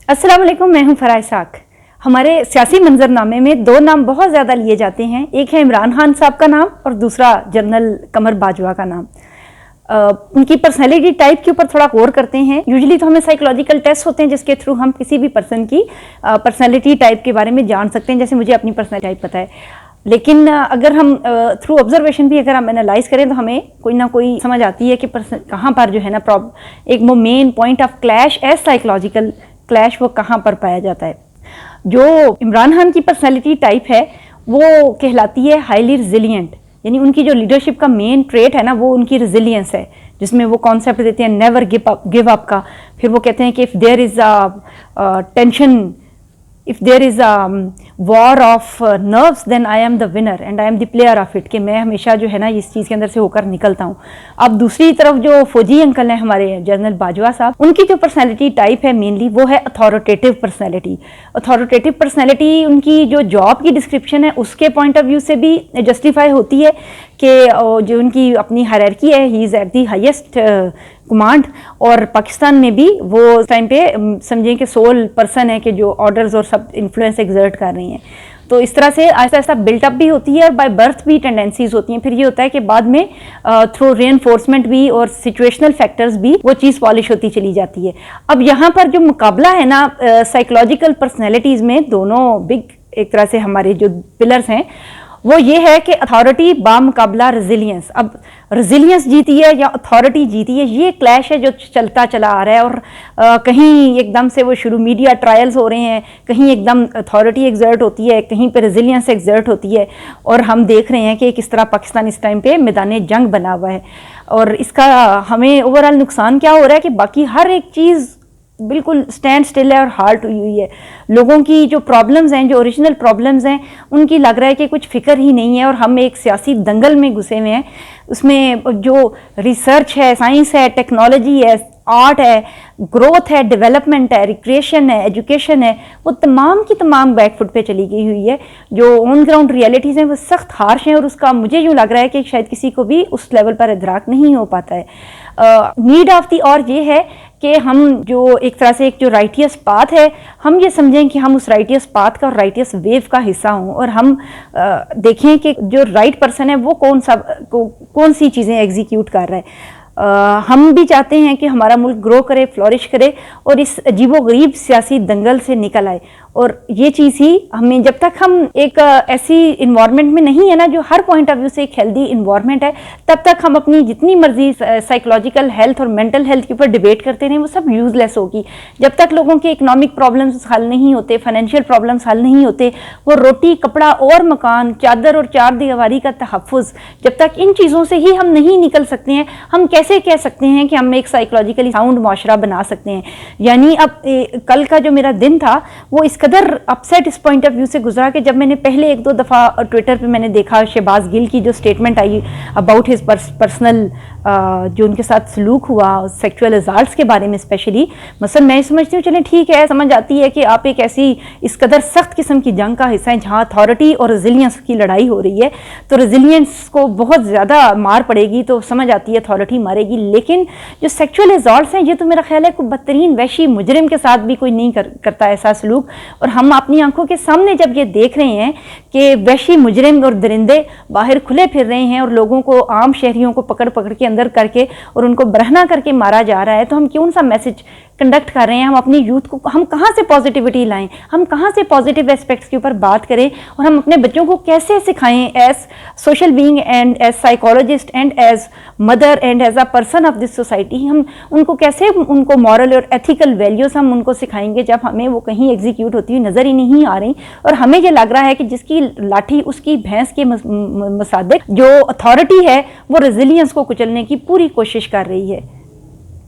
अस्सलाम वालेकुम, मैं हूं फराह इसाक। हमारे सियासी मंजरनामे में दो नाम बहुत ज़्यादा लिए जाते हैं, एक है इमरान खान साहब का नाम और दूसरा जनरल कमर बाजवा का नाम। उनकी पर्सनैलिटी टाइप के ऊपर थोड़ा गौर करते हैं। यूजुअली तो हमें साइकोलॉजिकल टेस्ट होते हैं जिसके थ्रू हम किसी भी पर्सन की पर्सनैलिटी टाइप के बारे में जान सकते हैं, जैसे मुझे अपनी पर्सनैलिटी टाइप पता है। लेकिन अगर हम थ्रू ऑब्जर्वेशन भी अगर हम एनालाइज करें तो हमें कोई ना कोई समझ आती है कि कहाँ पर जो है ना एक main point of clash as psychological clash वो कहाँ पर पाया जाता है। जो इमरान खान की पर्सनैलिटी टाइप है वो कहलाती है हाईली रिजिलियंट, यानी उनकी जो लीडरशिप का मेन ट्रेट है ना वो उनकी रिजिलियंस है, जिसमें वो कॉन्सेप्ट देते हैं नेवर गिव अप का। फिर वो कहते हैं कि if there is a tension, if there is a war of nerves then I am the winner and I am the player of it, कि मैं हमेशा जो है ना इस चीज़ के अंदर से होकर निकलता हूँ। अब दूसरी तरफ जो फौजी अंकल हैं हमारे जनरल बाजवा साहब, उनकी जो पर्सनैलिटी टाइप है मेनली वो है अथॉरिटेटिव पर्सनैलिटी। अथॉरिटेटिव पर्सनैलिटी उनकी जो जॉब की डिस्क्रिप्शन है उसके पॉइंट ऑफ व्यू से भी जस्टिफाई होती है कि जो उनकी अपनी हायरार्की है, he is at the highest command, और पाकिस्तान में भी वो उस टाइम पे समझें कि सोल पर्सन है कि जो ऑर्डर्स और सब इन्फ्लुएंस एग्जर्ट कर रही हैं। तो इस तरह से आहिस्ता आहिस्ता बिल्टअप भी होती है और बाय बर्थ भी टेंडेंसीज होती हैं। फिर ये होता है कि बाद में थ्रू रीइंफोर्समेंट भी और सिचुएशनल फैक्टर्स भी वो चीज़ पॉलिश होती चली जाती है। अब यहाँ पर जो मुकाबला है ना साइकोलॉजिकल पर्सनैलिटीज़ में, दोनों बिग एक तरह से हमारे जो पिलर्स हैं वो ये है कि अथॉरिटी बामुकाबला रेजिलियंस। अब रेजिलियंस जीती है या अथॉरिटी जीती है, ये क्लैश है जो चलता चला आ रहा है। और कहीं एकदम से वो शुरू मीडिया ट्रायल्स हो रहे हैं, कहीं एकदम अथॉरिटी एग्जर्ट होती है, कहीं पे रेजिलियंस एग्जर्ट होती है, और हम देख रहे हैं कि किस तरह पाकिस्तान इस टाइम पे मैदान जंग बना हुआ है। और इसका हमें ओवरऑल नुकसान क्या हो रहा है कि बाकी हर एक चीज़ बिल्कुल स्टैंड स्टिल है और हाल्ट हुई है। लोगों की जो प्रॉब्लम्स हैं, जो ओरिजिनल प्रॉब्लम्स हैं, उनकी लग रहा है कि कुछ फिक्र ही नहीं है और हम एक सियासी दंगल में घुसे हुए हैं। उसमें जो रिसर्च है, साइंस है, टेक्नोलॉजी है, आर्ट है, ग्रोथ है, डेवलपमेंट है, रिक्रिएशन है, एजुकेशन है, वो तमाम की तमाम बैकफुट पे चली गई हुई है। जो ऑन ग्राउंड रियलिटीज़ हैं वो सख्त हार्श हैं और उसका मुझे यूँ लग रहा है कि शायद किसी को भी उस लेवल पर इदराक नहीं हो पाता है। नीड ऑफ दी और ये है कि हम जो एक तरह से एक जो राइटियस पाथ है, हम ये समझें कि हम उस राइटियस पाथ का और राइटियस वेव का हिस्सा हों, और हम देखें कि जो राइट पर्सन है वो कौन सी चीज़ें एग्जीक्यूट कर रहा है। हम भी चाहते हैं कि हमारा मुल्क ग्रो करे, फ्लोरिश करे और इस अजीबोगरीब सियासी दंगल से निकल आए। और ये चीज़ ही हमें, जब तक हम एक ऐसी इन्वायरमेंट में नहीं है ना जो हर पॉइंट ऑफ व्यू से एक हेल्दी इन्वायरमेंट है, तब तक हम अपनी जितनी मर्जी साइकोलॉजिकल हेल्थ और मेंटल हेल्थ के ऊपर डिबेट करते रहें वो सब यूजलेस होगी। जब तक लोगों के इकोनॉमिक प्रॉब्लम्स हल नहीं होते, फाइनेंशियल प्रॉब्लम्स हल नहीं होते, वो रोटी, कपड़ा और मकान, चादर और चार दीवारी का तहफ़्फ़ुज़, जब तक इन चीज़ों से ही हम नहीं निकल सकते हैं, हम कैसे कह सकते हैं कि हम एक साइकोलॉजिकली साउंड माशरा बना सकते हैं। यानी अब कल का जो मेरा दिन था वो इस कदर अपसेट इस पॉइंट ऑफ व्यू से गुजरा कि जब मैंने पहले एक दो दफ़ा ट्विटर पे मैंने देखा शहबाज गिल की जो statement I about his personal जो उनके साथ सलूक हुआ सेक्सुअल असाल्ट्स के बारे में स्पेशली, मसलन मैं समझती हूँ चलें ठीक है, समझ आती है कि आप एक ऐसी इस कदर सख्त किस्म की जंग का हिस्सा है जहाँ अथॉरिटी और रेजिलियंस की लड़ाई हो रही है, तो रेजिलियंस को बहुत ज़्यादा मार पड़ेगी, तो समझ आती है अथॉरिटी मारेगी। लेकिन जो सेक्सुअल असाल्ट्स हैं ये तो मेरा ख्याल है कोई बदतरीन वैशी मुजरिम के साथ भी कोई नहीं करता ऐसा सलूक। और हम अपनी आंखों के सामने जब ये देख रहे हैं कि वैशी मुजरिम और दरिंदे बाहर खुले फिर रहे हैं और लोगों को, आम शहरियों को पकड़ पकड़ के अंदर करके और उनको बरहना करके मारा जा रहा है, तो हम क्यों सा मैसेज कंडक्ट कर रहे हैं? हम अपनी यूथ को, हम कहाँ से पॉजिटिविटी लाएं, हम कहाँ से पॉजिटिव एस्पेक्ट्स के ऊपर बात करें, और हम अपने बच्चों को कैसे सिखाएं as social being and as psychologist and as mother and as a person of this society. हम उनको कैसे, उनको मॉरल और एथिकल वैल्यूज़ हम उनको सिखाएंगे जब हमें वो कहीं एग्जीक्यूट होती हुई नज़र ही नहीं आ रही। और हमें ये लग रहा है कि जिसकी लाठी उसकी भैंस के मुताबिक जो अथॉरिटी है वो रेजिलियंस को कुचलने की पूरी कोशिश कर रही है।